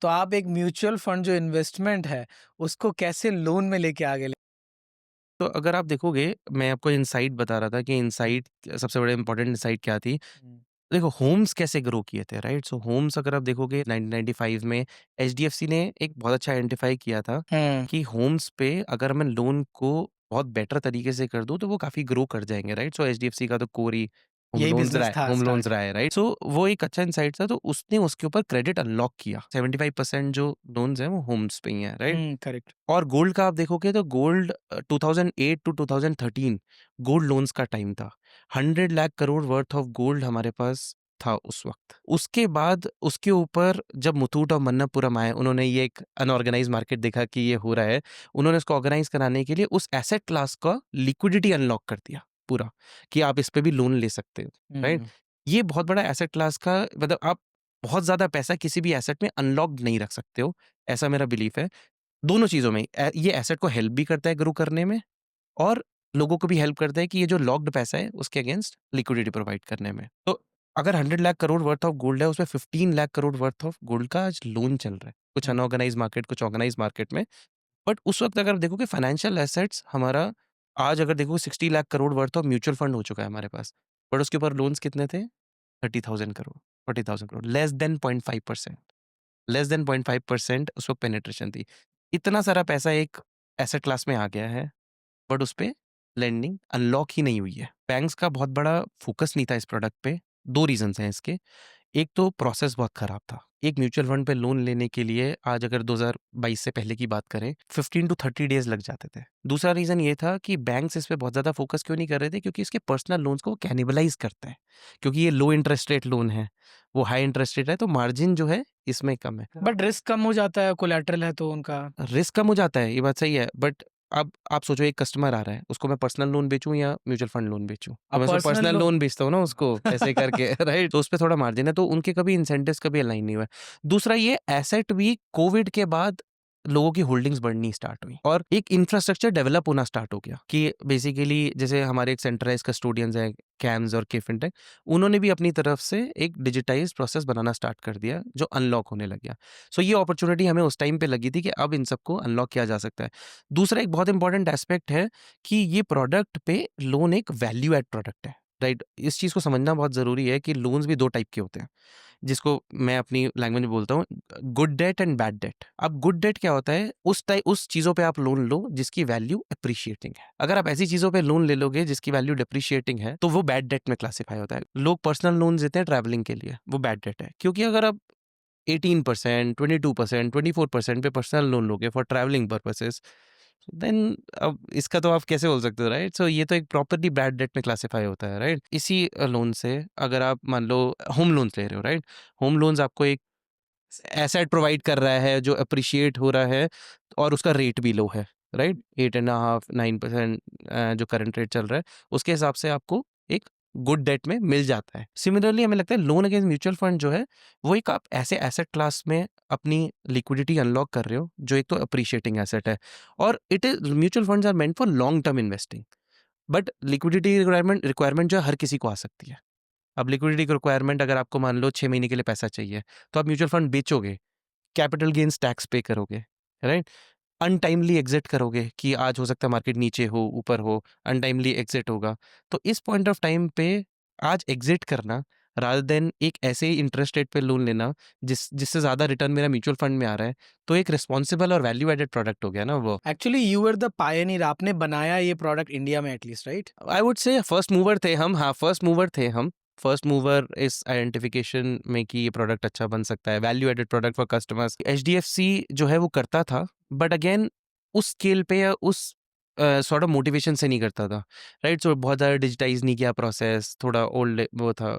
तो आप एक म्यूचुअल फंड जो इन्वेस्टमेंट है, उसको कैसे लोन में लेके आगे ले तो अगर आप देखोगे, मैं आपको इनसाइट बता रहा था कि इनसाइट सबसे बड़ा इंपॉर्टेंट इनसाइट क्या थी। हुँ। देखो होम्स कैसे ग्रो किए थे, राइट? सो होम्स अगर आप देखोगे 1995 में एचडीएफसी ने एक बहुत अच्छा आइडेंटिफाई किया था हुँ, कि होम्स पे अगर मैं लोन को बहुत बेटर तरीके से कर दूं तो वो काफी ग्रो कर जाएंगे, राइट? सो एचडीएफसी का तो कोर ही यही बिज़नेस था होम लोन्स स्टार्ट। रहा है, राइट? सो वो एक अच्छा इंसाइट था, तो उसने उसके ऊपर क्रेडिट अनलॉक किया। 75% जो लोन्स हैं वो होम्स पे ही हैं, राइट? हुँ, करेक्ट। और गोल्ड का आप देखोगे तो गोल्ड 2008 टू 2013 गोल्ड लोन्स का टाइम था। 100 lakh crore worth of gold हमारे पास था उस वक्त। उसके बाद उसके ऊपर जब मुथूट और मन्नपुरम आए, उन्होंने ये एक अनऑर्गेनाइज मार्केट देखा कि ये हो रहा है, उन्होंने उसको ऑर्गेनाइज कराने के लिए उस एसेट क्लास का लिक्विडिटी अनलॉक कर दिया पूरा, कि आप इस पे भी लोन ले सकते हो, राइट? हुँ, ये बहुत बड़ा एसेट क्लास का मतलब आप बहुत ज्यादा पैसा किसी भी एसेट में अनलॉक्ड नहीं रख सकते हो, ऐसा मेरा बिलीफ है। दोनों चीज़ों में ये एसेट को हेल्प भी करता है ग्रो करने में, और लोगों को भी हेल्प करता है कि ये जो लॉक्ड पैसा है उसके अगेंस्ट लिक्विडिटी प्रोवाइड करने में। तो अगर 100 lakh crore worth of gold है, उसमें 15 lakh crore worth of gold का आज लोन चल रहा है। कुछ हुँ, अनऑर्गेनाइज़ मार्केट, कुछ ऑर्गेनाइज़ मार्केट में। बट उस वक़्त अगर देखोगे फाइनेंशियल एसेट्स हमारा, आज अगर देखो 60 lakh crore worth of mutual fund हो चुका है हमारे पास। बट उसके ऊपर लोन्स कितने थे? 30,000 crore, 40,000 crore, less than 0.5%। Less than 0.5% उस वक़्त पेनिट्रेशन थी। इतना सारा पैसा एक एसेट क्लास में आ गया है, बट उसपे लेंडिंग अनलॉक ही नहीं हुई है। बैंक्स का बहुत बड़ा फ़ोकस नहीं था इस प्रोडक्ट पे। 2 रीज़न्स हैं इसके। एक तो प्रोसेस बहुत खराब था। एक म्यूचुअल फंड पे लोन लेने के लिए आज अगर 2022 से पहले की बात करें, 15 टू 30 डेज़ लग जाते थे। दूसरा रीज़न ये था कि बैंक्स इस पे बहुत ज़्यादा फ़ोकस क्यों नहीं कर रहे थे, क्योंकि इसके पर्सनल लोन्स को कैनिबलाइज़ करता है। क्योंकि ये लो इंटरेस्ट रेट लोन है, वो हाई इंटरेस्ट रेट है, तो मार्जिन जो है इसमें कम है। बट रिस्क कम हो जाता है, कोलैटरल है तो उनका। रिस्क कम हो जाता है, ये बात सही है, बट अब आप सोचो एक कस्टमर आ रहा है, उसको मैं पर्सनल लोन बेचूँ या म्यूचुअल फंड लोन बेचूँ? तो अब मैं उसको पर्सनल पर्सनल लो लोन बेचता हूँ ना उसको, ऐसे करके राइट? तो उसपे थोड़ा मार्जिन है, तो उनके कभी इंसेंटिव्स कभी अलाइन नहीं हुआ है। दूसरा ये एसेट भी कोविड के बाद लोगों की होल्डिंग्स बढ़नी स्टार्ट हुई और एक इंफ्रास्ट्रक्चर डेवलप होना स्टार्ट हो गया कि बेसिकली जैसे हमारे एक सेंट्रलाइज़्ड कस्टोडियंस हैं, कैम्स और के फिनटेक, उन्होंने भी अपनी तरफ से एक डिजिटाइज़्ड प्रोसेस बनाना स्टार्ट कर दिया, जो अनलॉक होने लग गया। सो ये अपॉर्चुनिटी हमें उस टाइम पे लगी थी कि अब इन सबको अनलॉक किया जा सकता है। दूसरा एक बहुत इंपॉर्टेंट एस्पेक्ट है कि ये प्रोडक्ट पे लोन एक वैल्यू एड प्रोडक्ट है, राइट? इस चीज़ को समझना बहुत ज़रूरी है कि लोन्स भी 2 टाइप के होते हैं, जिसको मैं अपनी लैंग्वेज में बोलता हूँ good debt and bad debt. अब गुड डेट क्या होता है? उस चीज़ों पे आप लोन लो जिसकी वैल्यू एप्रिशिएटिंग है। अगर आप ऐसी चीज़ों पे लोन ले लोगे जिसकी वैल्यू डेप्रिशिएटिंग है, तो वो बैड डेट में क्लासिफाई होता है। लोग पर्सनल लोन्स देते हैं ट्रैवलिंग के लिए, वो बैड डेट है। क्योंकि अगर आप 18%, 22%, 24% पे पर्सनल लोन लोगे फॉर ट्रैवलिंग पर्पसेस, देन अब इसका तो आप कैसे बोल सकते हो, राइट? सो ये तो एक प्रॉपर्टी बैड डेट में क्लासिफाई होता है, राइट? इसी लोन से अगर आप मान लो होम लोन्स ले रहे हो, राइट? होम लोन्स आपको एक एसेट प्रोवाइड कर रहा है जो अप्रिशिएट हो रहा है और उसका रेट भी लो है, राइट? 8.5 9% जो करंट रेट चल रहा है, उसके हिसाब से आपको एक गुड डेट में मिल जाता है। सिमिलरली हमें लगता है लोन अगेंस्ट म्यूचुअल फंड जो है, वो एक आप ऐसे एसेट क्लास में अपनी लिक्विडिटी अनलॉक कर रहे हो जो एक तो अप्रिशिएटिंग एसेट है, और it is mutual funds are meant for long term investing. But liquidity requirement जो है हर किसी को आ सकती है। अब लिक्विडिटी की रिक्वायरमेंट अगर आपको मान लो 6 महीने के लिए पैसा चाहिए, तो आप म्यूचुअल फंड बेचोगे, कैपिटल गेन्स टैक्स पे करोगे, राइट? अनटाइमली एग्जिट करोगे कि आज हो सकता है मार्केट नीचे हो, ऊपर हो, अनटाइमली एग्जिट होगा। तो इस पॉइंट ऑफ टाइम पे आज एग्जिट करना रादर देन एक ऐसे ही इंटरेस्ट रेट पे लोन लेना जिससे ज़्यादा रिटर्न मेरा म्यूचुअल फंड में आ रहा है, तो एक रिस्पॉन्सिबल और वैल्यू एडेड प्रोडक्ट हो गया ना वो। Actually you were the pioneer, आपने बनाया ये प्रोडक्ट इंडिया में at least, right? I would say first mover थे हम, हाँ, फर्स्ट मूवर थे हम। फर्स्ट मूवर इस आइडेंटिफिकेशन में कि ये प्रोडक्ट अच्छा बन सकता है, value added product for customers. HDFC जो है वो करता था, बट अगेन उस स्केल पे या उस सॉर्ट ऑफ मोटिवेशन से नहीं करता था, राइट? सो बहुत ज़्यादा डिजिटाइज नहीं किया प्रोसेस, थोड़ा ओल्ड वो था।